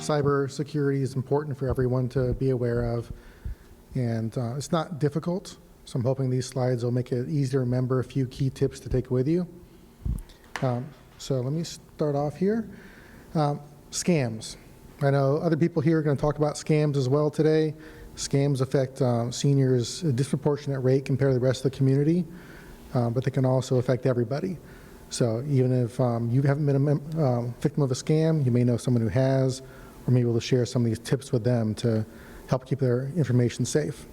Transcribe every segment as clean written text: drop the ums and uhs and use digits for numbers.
cybersecurity is important for everyone to be aware of, and it's not difficult, so I'm hoping these slides will make it easier to remember a few key tips to take with you. So let me start off here. Scams. I know other people here are going to talk about scams as well today. Scams affect seniors at a disproportionate rate compared to the rest of the community, but they can also affect everybody. So even if you haven't been a victim of a scam, you may know someone who has, or maybe able to share some of these tips with them to help keep their information safe.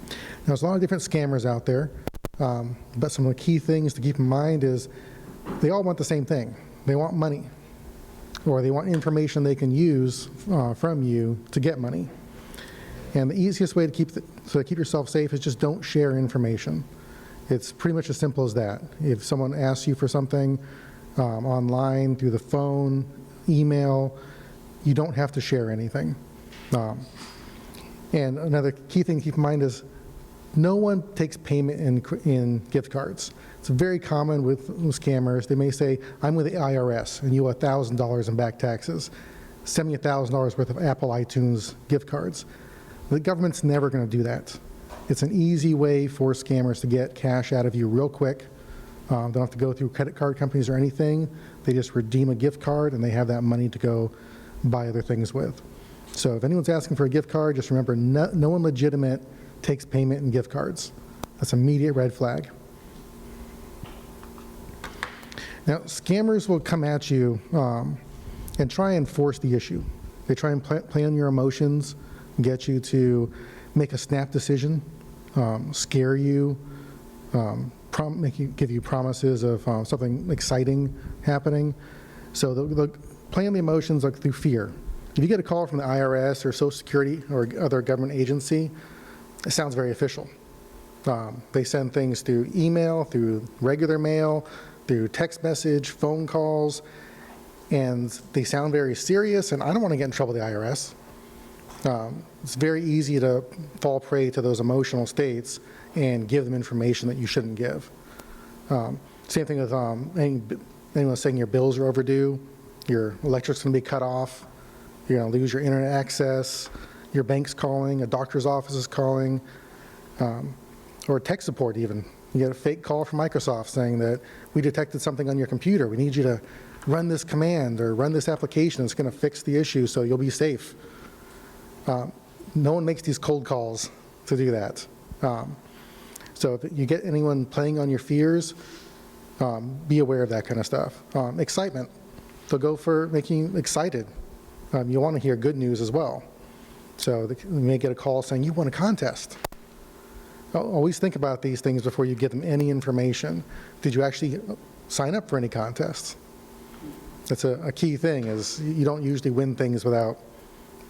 Now, there's a lot of different scammers out there, but some of the key things to keep in mind is they all want the same thing. They want money, or they want information they can use from you to get money. And the easiest way to keep yourself safe is just don't share information. It's pretty much as simple as that. If someone asks you for something online, through the phone, email, you don't have to share anything. And another key thing to keep in mind is no one takes payment in gift cards. It's very common with scammers. They may say, I'm with the IRS and you owe $1,000 in back taxes. Send me $1,000 worth of Apple iTunes gift cards. The government's never going to do that. It's an easy way for scammers to get cash out of you real quick. Don't have to go through credit card companies or anything. They just redeem a gift card and they have that money to go buy other things with. So if anyone's asking for a gift card, just remember no one legitimate takes payment in gift cards. That's an immediate red flag. Now, scammers will come at you and try and force the issue. They try and play on your emotions, get you to make a snap decision, scare you, give you promises of something exciting happening. So they'll play on the emotions like through fear. If you get a call from the IRS or Social Security or other government agency, it sounds very official. They send things through email, through regular mail, through text message, phone calls, and they sound very serious, and I don't want to get in trouble with the IRS. It's very easy to fall prey to those emotional states and give them information that you shouldn't give. Same thing with anyone saying your bills are overdue, your electric's going to be cut off, you're going to lose your internet access, your bank's calling, a doctor's office is calling, or tech support even. You get a fake call from Microsoft saying that we detected something on your computer. We need you to run this command or run this application. It's going to fix the issue so you'll be safe. No one makes these cold calls to do that. So if you get anyone playing on your fears, be aware of that kind of stuff. Excitement. They'll go for making you excited. You want to hear good news as well. So you may get a call saying you won a contest. Always think about these things before you give them any information. Did you actually sign up for any contests? That's a key thing, is you don't usually win things without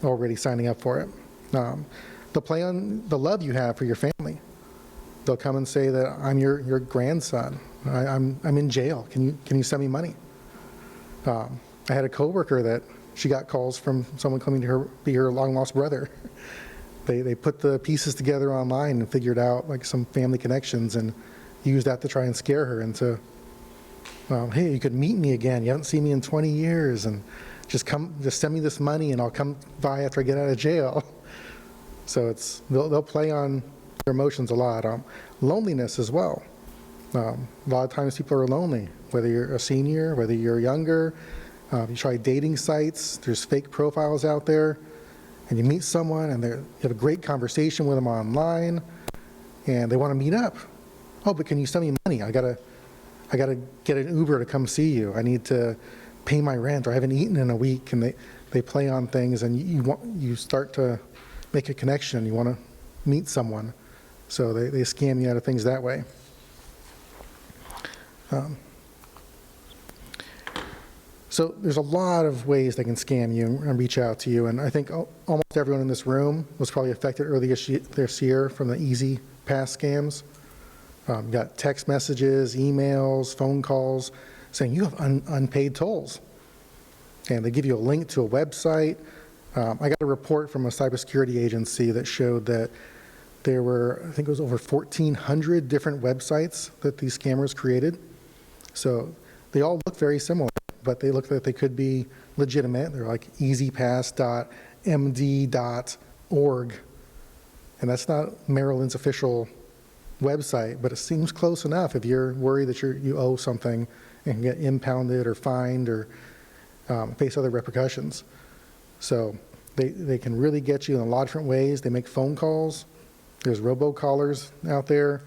already signing up for it. They'll play on the love you have for your family. They'll come and say that I'm your grandson. I'm in jail. Can you send me money? I had a coworker that she got calls from someone claiming to be her long lost brother. They put the pieces together online and figured out like some family connections and used that to try and scare her into, hey, you could meet me again. You haven't seen me in 20 years, and just send me this money and I'll come by after I get out of jail. So they'll play on your emotions a lot. Loneliness as well. A lot of times people are lonely, whether you're a senior, whether you're younger. You try dating sites, there's fake profiles out there, and you meet someone and you have a great conversation with them online, and they want to meet up. Oh, but can you send me money? I gotta get an Uber to come see you. I need to pay my rent, or I haven't eaten in a week. And they play on things, and you start to make a connection. You want to meet someone, so they scam you out of things that way. So there's a lot of ways they can scam you and reach out to you, and I think almost everyone in this room was probably affected earlier this year from the Easy Pass scams. You got text messages, emails, phone calls saying you have unpaid tolls, and they give you a link to a website. I got a report from a cybersecurity agency that showed that there were, I think it was over 1,400 different websites that these scammers created. So they all look very similar. but they look like they could be legitimate. They're like easypass.md.org, and that's not Maryland's official website, but it seems close enough if you're worried that you owe something and can get impounded or fined or face other repercussions. So they can really get you in a lot of different ways. They make phone calls. There's robocallers out there.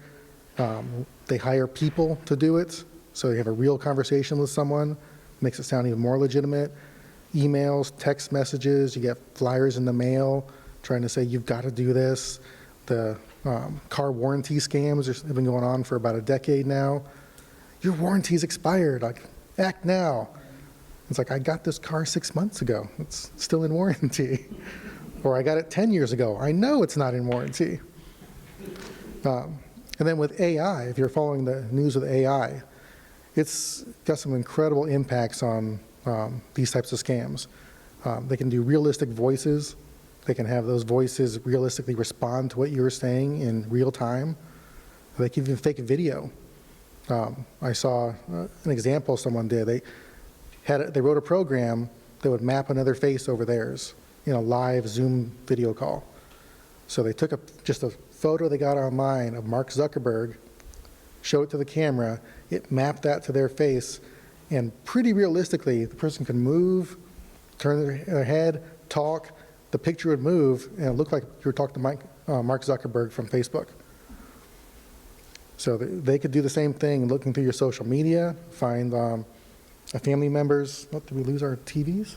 They hire people to do it, so you have a real conversation with someone. Makes it sound even more legitimate. Emails, text messages, you get flyers in the mail trying to say you've got to do this. The car warranty scams have been going on for about a decade now. Your warranty's expired, like, act now. It's like, I got this car 6 months ago. It's still in warranty. Or I got it 10 years ago. I know it's not in warranty. And then with AI, if you're following the news with AI, it's got some incredible impacts on these types of scams. They can do realistic voices. They can have those voices realistically respond to what you're saying in real time. They can even fake a video. I saw an example someone did. They wrote a program that would map another face over theirs in a live Zoom video call. So they took just a photo they got online of Mark Zuckerberg, showed it to the camera, it mapped that to their face, and pretty realistically, the person could move, turn their head, talk, the picture would move, and it looked like you were talking to Mark Zuckerberg from Facebook. So they could do the same thing, looking through your social media, find a family member's, what, did we lose our TVs?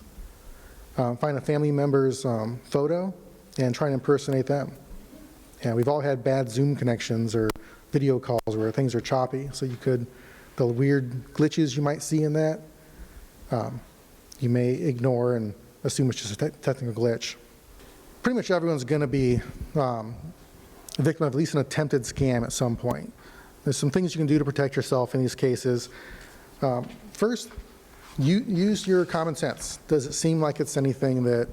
Find a family member's photo and try and impersonate them. And we've all had bad Zoom connections or video calls where things are choppy, so the weird glitches you might see in that, you may ignore and assume it's just a technical glitch. Pretty much everyone's going to be a victim of at least an attempted scam at some point. There's some things you can do to protect yourself in these cases. First, use your common sense. Does it seem like it's anything that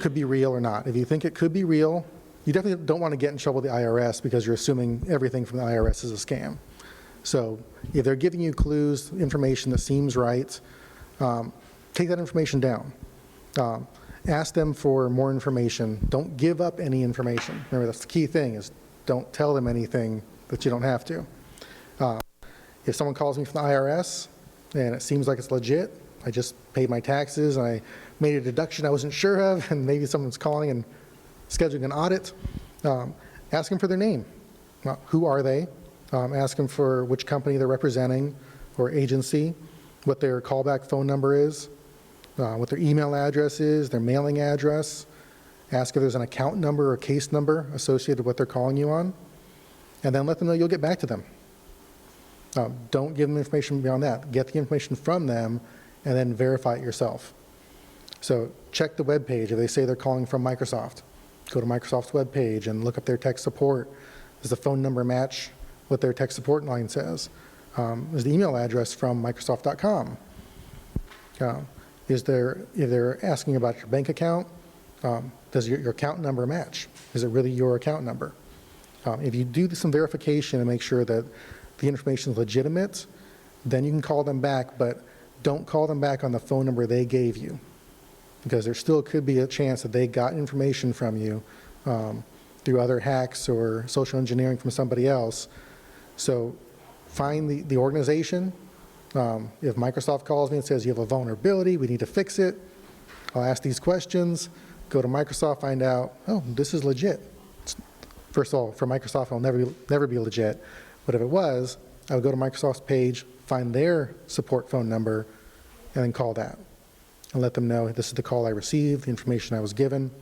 could be real or not? If you think it could be real, you definitely don't want to get in trouble with the IRS because you're assuming everything from the IRS is a scam. So if they're giving you clues, information that seems right, take that information down. Ask them for more information. Don't give up any information. Remember, that's the key thing, is don't tell them anything that you don't have to. If someone calls me from the IRS and it seems like it's legit, I just paid my taxes and I made a deduction I wasn't sure of, and maybe someone's calling and scheduling an audit, ask them for their name. Who are they? Ask them for which company they're representing or agency, what their callback phone number is, what their email address is, their mailing address. Ask if there's an account number or case number associated with what they're calling you on, and then let them know you'll get back to them. Don't give them information beyond that. Get the information from them and then verify it yourself. So check the web page. If they say they're calling from Microsoft, go to Microsoft's web page and look up their tech support. Does the phone number match what their tech support line says? Is the email address from Microsoft.com? If they're asking about your bank account, does your account number match? Is it really your account number? If you do some verification and make sure that the information is legitimate, then you can call them back, but don't call them back on the phone number they gave you, because there still could be a chance that they got information from you through other hacks or social engineering from somebody else. So find the organization. If Microsoft calls me and says you have a vulnerability, we need to fix it, I'll ask these questions, go to Microsoft, find out, oh, this is legit. First of all, for Microsoft, it'll never be legit. But if it was, I would go to Microsoft's page, find their support phone number, and then call that. And let them know this is the call I received, the information I was given.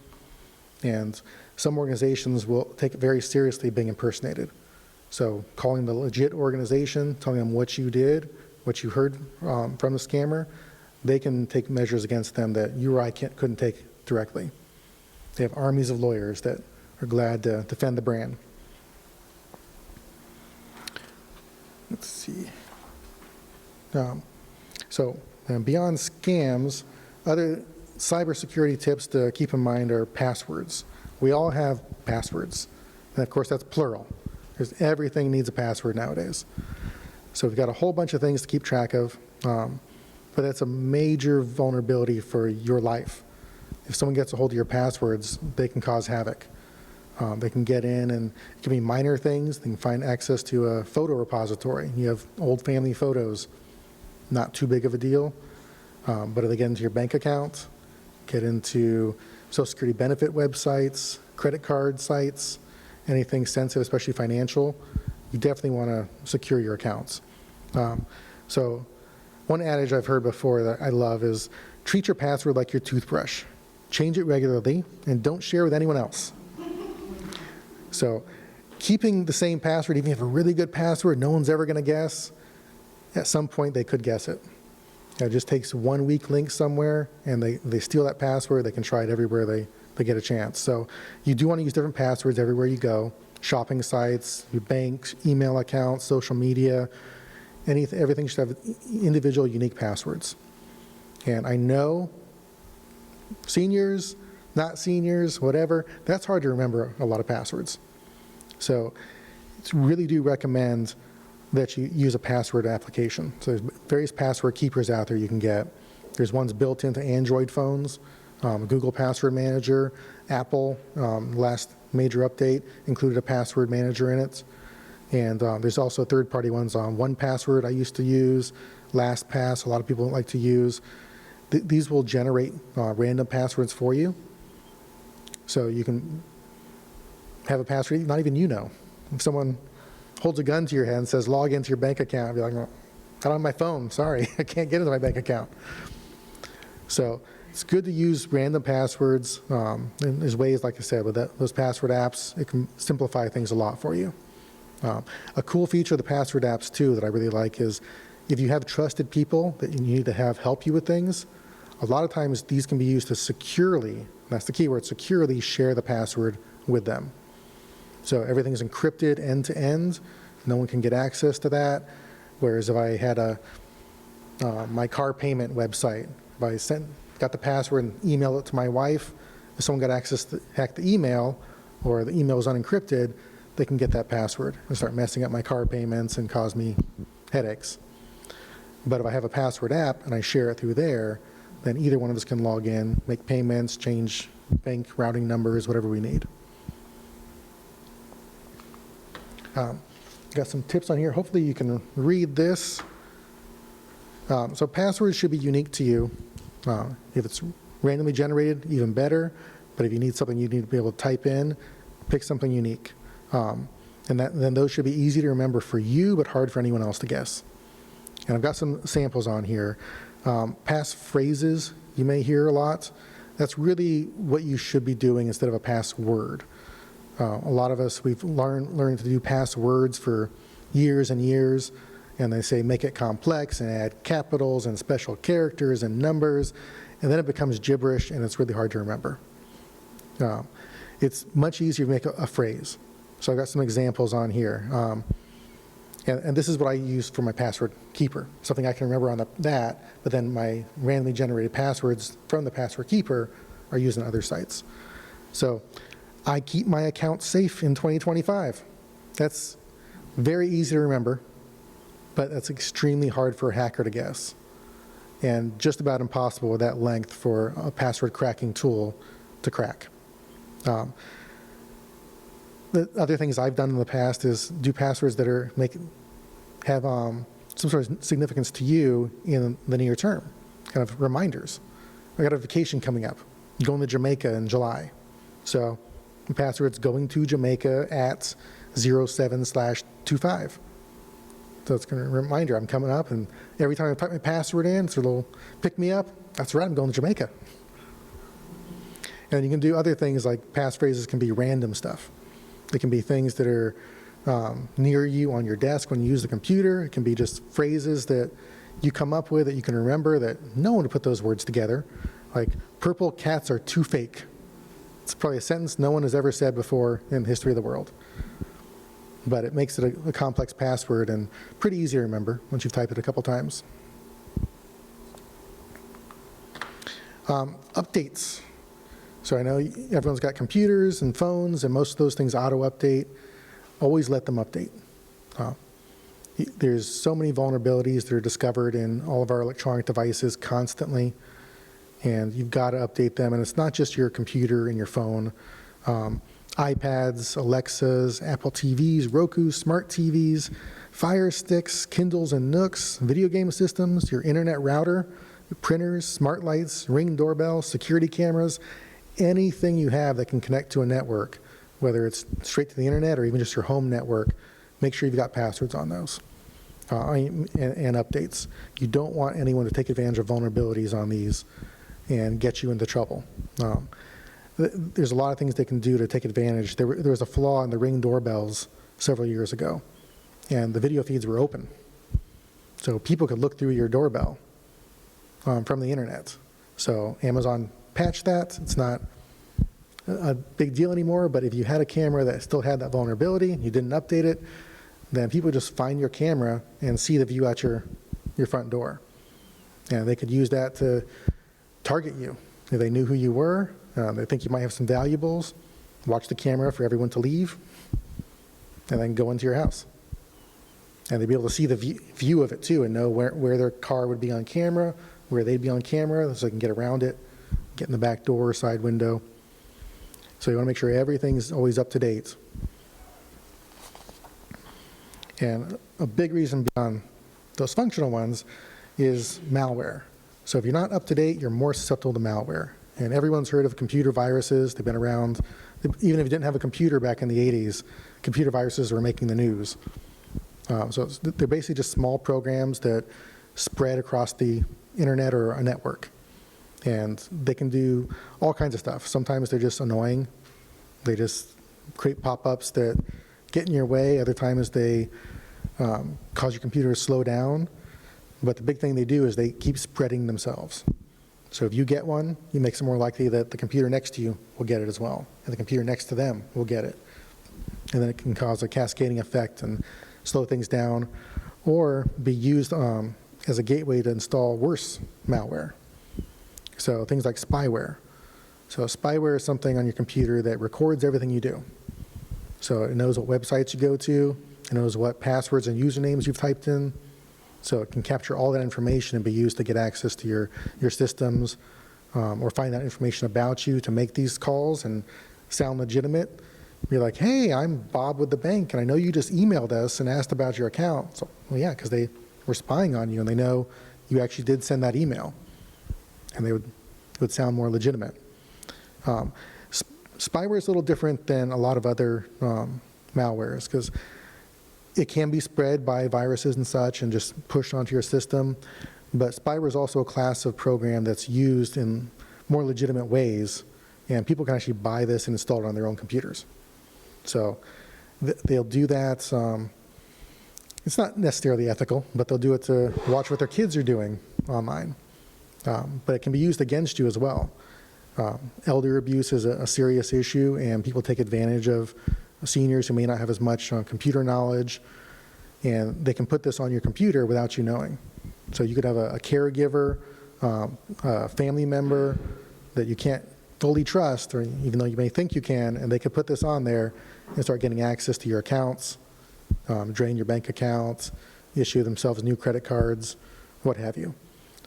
And some organizations will take it very seriously being impersonated. So calling the legit organization, telling them what you did, what you heard from the scammer, they can take measures against them that you or I couldn't take directly. They have armies of lawyers that are glad to defend the brand. Let's see. So beyond scams, other cybersecurity tips to keep in mind are passwords. We all have passwords. And of course, that's plural, because everything needs a password nowadays. So we've got a whole bunch of things to keep track of. The but that's a major vulnerability for your life. If someone gets a hold of your passwords, they can cause havoc. They can get in, and it can be minor things. They can find access to a photo repository. You have old family photos, not too big of a deal, but if they get into your bank account, get into Social Security benefit websites, credit card sites, anything sensitive, especially financial, you definitely want to secure your accounts. So one adage I've heard before that I love is treat your password like your toothbrush. Change it regularly and don't share with anyone else. So keeping the same password, even if you have a really good password no one's ever going to guess, at some point they could guess it. It just takes one weak link somewhere and they steal that password. They can try it everywhere they get a chance. So you do want to use different passwords everywhere you go. Shopping sites, your banks, email accounts, social media, everything should have individual unique passwords. And I know seniors, not seniors, whatever, that's hard to remember a lot of passwords. So really do recommend that you use a password application. So there's various password keepers out there you can get. There's ones built into Android phones, Google Password Manager, Apple, last major update included a password manager in it. And there's also third-party ones on 1Password I used to use, LastPass, a lot of people don't like to use. These will generate random passwords for you. So you can have a password not even you know. If someone holds a gun to your head and says, log into your bank account, be like, well, not on my phone, sorry, I can't get into my bank account. So it's good to use random passwords. And there's ways, like I said, with those password apps, it can simplify things a lot for you. A cool feature of the password apps, too, that I really like is if you have trusted people that you need to have help you with things, a lot of times these can be used to securely, that's the key word, securely share the password with them. So everything's encrypted end to end. No one can get access to that. Whereas if I had my car payment website, if I got the password and emailed it to my wife, if someone got access to hack the email, or the email was unencrypted, they can get that password and start messing up my car payments and cause me headaches. But if I have a password app and I share it through there, then either one of us can log in, make payments, change bank routing numbers, whatever we need. Got some tips on here. Hopefully you can read this. So passwords should be unique to you. If it's randomly generated, even better. But if you need something you need to be able to type in, pick something unique. And then those should be easy to remember for you, but hard for anyone else to guess. And I've got some samples on here. Pass phrases you may hear a lot. That's really what you should be doing instead of a password. A lot of us, we've learned to do passwords for years and years, and they say make it complex and add capitals and special characters and numbers, and then it becomes gibberish and it's really hard to remember. It's much easier to make a phrase. So I've got some examples on here. And this is what I use for my password keeper, something I can remember on that, but then my randomly generated passwords from the password keeper are used on other sites. So I keep my account safe in 2025. That's very easy to remember, but that's extremely hard for a hacker to guess, and just about impossible with that length for a password cracking tool to crack. The other things I've done in the past is do passwords that have some sort of significance to you in the near term, kind of reminders. I got a vacation coming up, going to Jamaica in July. So the password's going to Jamaica at 07/25. So it's going to reminder I'm coming up, and every time I type my password in, it's a little pick me up. That's right, I'm going to Jamaica. And you can do other things like passphrases can be random stuff. It can be things that are near you on your desk when you use the computer. It can be just phrases that you come up with that you can remember that no one would put those words together. Like, purple cats are too fake. It's probably a sentence no one has ever said before in the history of the world. But it makes it a complex password and pretty easy to remember once you've typed it a couple times. Updates. So I know everyone's got computers and phones, and most of those things auto-update. Always let them update. There's so many vulnerabilities that are discovered in all of our electronic devices constantly, and you've got to update them. And it's not just your computer and your phone. iPads, Alexas, Apple TVs, Roku, smart TVs, Fire Sticks, Kindles and Nooks, video game systems, your internet router, printers, smart lights, Ring doorbells, security cameras, anything you have that can connect to a network, whether it's straight to the internet or even just your home network, make sure you've got passwords on those and updates. You don't want anyone to take advantage of vulnerabilities on these and get you into trouble. There's a lot of things they can do to take advantage. There was a flaw in the Ring doorbells several years ago, and the video feeds were open. So people could look through your doorbell from the internet. So Amazon patched that. It's not a big deal anymore, but if you had a camera that still had that vulnerability, you didn't update it, then people just find your camera and see the view at your front door. And they could use that to target you. If they knew who you were, they think you might have some valuables, watch the camera for everyone to leave, and then go into your house. And they'd be able to see the view of it too and know where their car would be on camera, where they'd be on camera, so they can get around it, get in the back door or side window. So you want to make sure everything's always up to date. And a big reason beyond those functional ones is malware. So if you're not up to date, you're more susceptible to malware. And everyone's heard of computer viruses. They've been around. Even if you didn't have a computer back in the 80s, computer viruses were making the news. So they're basically just small programs that spread across the internet or a network. And they can do all kinds of stuff. Sometimes they're just annoying. They just create pop-ups that get in your way. Other times they cause your computer to slow down. But the big thing they do is they keep spreading themselves. So if you get one, it makes it more likely that the computer next to you will get it as well. And the computer next to them will get it. And then it can cause a cascading effect and slow things down, or be used as a gateway to install worse malware. So things like spyware. So spyware is something on your computer that records everything you do. So it knows what websites you go to, it knows what passwords and usernames you've typed in. So it can capture all that information and be used to get access to your systems, or find out information about you to make these calls and sound legitimate. You're like, hey, I'm Bob with the bank, and I know you just emailed us and asked about your account. So, well, yeah, because they were spying on you, and they know you actually did send that email, and it would sound more legitimate. Spyware is a little different than a lot of other malwares, because it can be spread by viruses and such and just pushed onto your system. But spyware is also a class of program that's used in more legitimate ways, and people can actually buy this and install it on their own computers. So they'll do that. It's not necessarily ethical, but they'll do it to watch what their kids are doing online. But it can be used against you as well. Elder abuse is a serious issue, and people take advantage of seniors who may not have as much computer knowledge, and they can put this on your computer without you knowing. So you could have a caregiver, a family member that you can't fully trust, or even though you may think you can, and they could put this on there and start getting access to your accounts, drain your bank accounts, issue themselves new credit cards, what have you.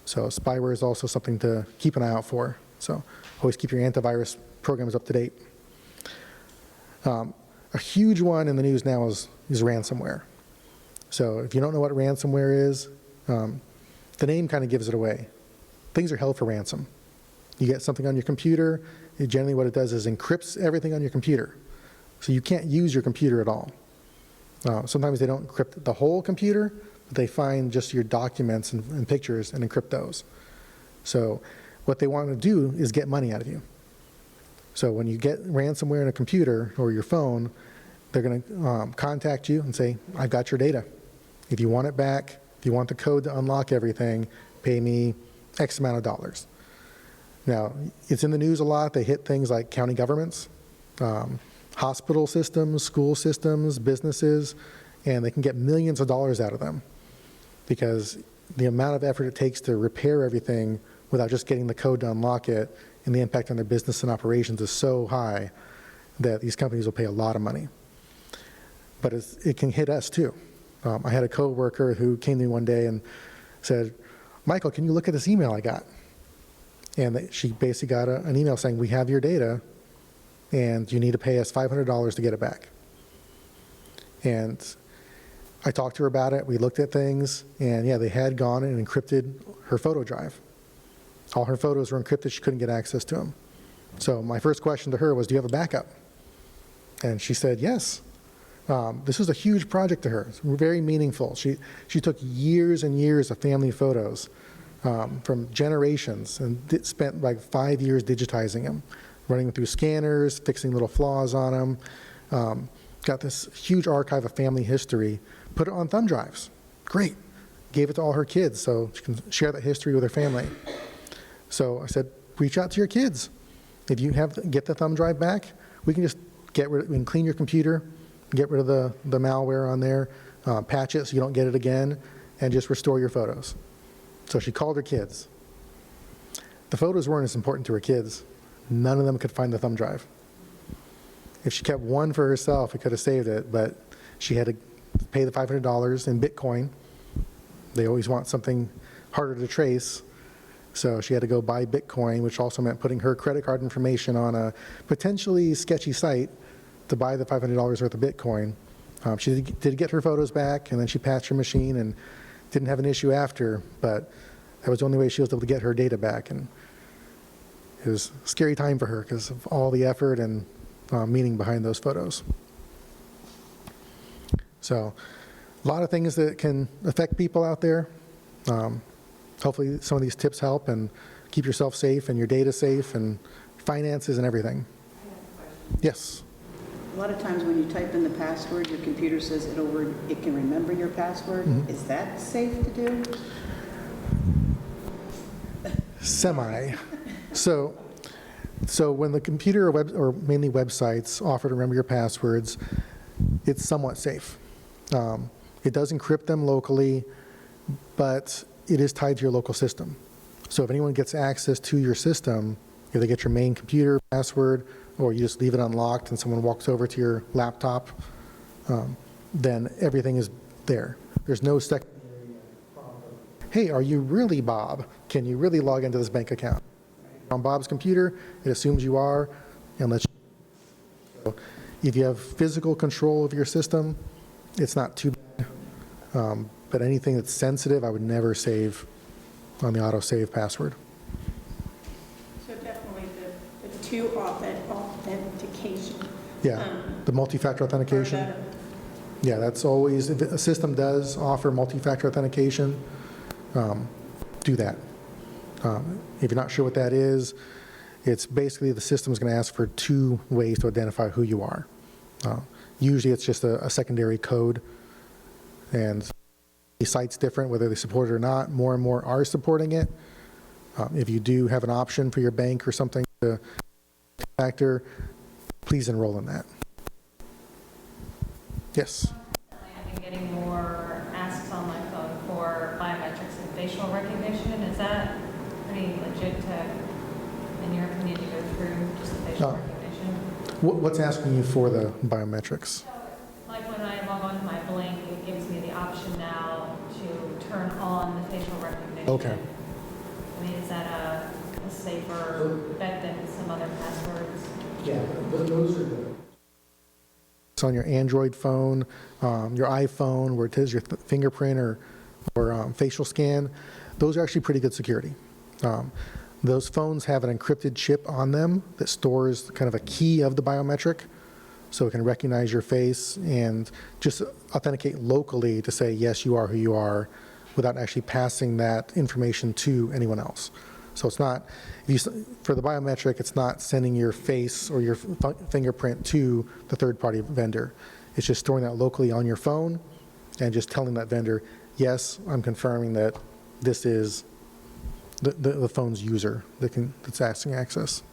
So spyware is also something to keep an eye out for. So always keep your antivirus programs up to date. A huge one in the news now is ransomware. So if you don't know what ransomware is, the name kind of gives it away. Things are held for ransom. You get something on your computer, generally what it does is encrypts everything on your computer. So you can't use your computer at all. Sometimes they don't encrypt the whole computer, but they find just your documents and pictures and encrypt those. So what they want to do is get money out of you. So when you get ransomware in a computer or your phone, they're going to contact you and say, I've got your data. If you want it back, if you want the code to unlock everything, pay me X amount of dollars. Now, it's in the news a lot. They hit things like county governments, hospital systems, school systems, businesses, and they can get millions of dollars out of them because the amount of effort it takes to repair everything without just getting the code to unlock it, and the impact on their business and operations is so high that these companies will pay a lot of money. But it can hit us too. I had a coworker who came to me one day and said, Michael, can you look at this email I got? And she basically got an email saying, we have your data, and you need to pay us $500 to get it back. And I talked to her about it. We looked at things, and yeah, they had gone and encrypted her photo drive. All her photos were encrypted. She couldn't get access to them. So my first question to her was, do you have a backup? And she said, yes. This was a huge project to her. It's very meaningful. She took years and years of family photos from generations and spent like 5 years digitizing them, running them through scanners, fixing little flaws on them. Got this huge archive of family history, put it on thumb drives. Great. Gave it to all her kids so she can share that history with her family. So I said, reach out to your kids. If you get the thumb drive back, we can just we can clean your computer, get rid of the malware on there, patch it so you don't get it again, and just restore your photos. So she called her kids. The photos weren't as important to her kids. None of them could find the thumb drive. If she kept one for herself, we could have saved it, but she had to pay the $500 in Bitcoin. They always want something harder to trace. So she had to go buy Bitcoin, which also meant putting her credit card information on a potentially sketchy site to buy the $500 worth of Bitcoin. She did get her photos back, and then she patched her machine and didn't have an issue after, but that was the only way she was able to get her data back. And it was a scary time for her because of all the effort and meaning behind those photos. So a lot of things that can affect people out there. Hopefully some of these tips help and keep yourself safe and your data safe and finances and everything. Yes. A lot of times when you type in the password, your computer says it can remember your password. Mm-hmm. Is that safe to do? Semi. So when the computer or mainly websites offer to remember your passwords, it's somewhat safe. It does encrypt them locally, but it is tied to your local system. So if anyone gets access to your system, if they get your main computer password, or you just leave it unlocked and someone walks over to your laptop, then everything is there. There's no secondary problem. Hey, are you really Bob? Can you really log into this bank account? On Bob's computer, it assumes you are, and lets you. So if you have physical control of your system, it's not too bad. But anything that's sensitive, I would never save on the autosave password. So definitely the two-authentication. Yeah, the multi-factor authentication. Yeah, that's always, if a system does offer multi-factor authentication, do that. If you're not sure what that is, it's basically the system is going to ask for 2 ways to identify who you are. Usually it's just a secondary code, and the site's different whether they support it or not. More and more are supporting it. If you do have an option for your bank or something to factor, please enroll in that. Yes? I've been getting more asks on my phone for biometrics and facial recognition. Is that pretty legit to, in your opinion, to go through just the facial recognition? What's asking you for the biometrics? So, like when I log on to my Blink, it gives me the option now to turn on the facial recognition. Okay. I mean, is that a safer bet than some other passwords? Yeah, those are good. It's on your Android phone, your iPhone, where it says your fingerprint or facial scan. Those are actually pretty good security. Those phones have an encrypted chip on them that stores kind of a key of the biometric, so it can recognize your face and just authenticate locally to say, yes, you are who you are, without actually passing that information to anyone else. So it's not, for the biometric, it's not sending your face or your fingerprint to the third-party vendor. It's just storing that locally on your phone and just telling that vendor, yes, I'm confirming that this is the phone's user that's asking access.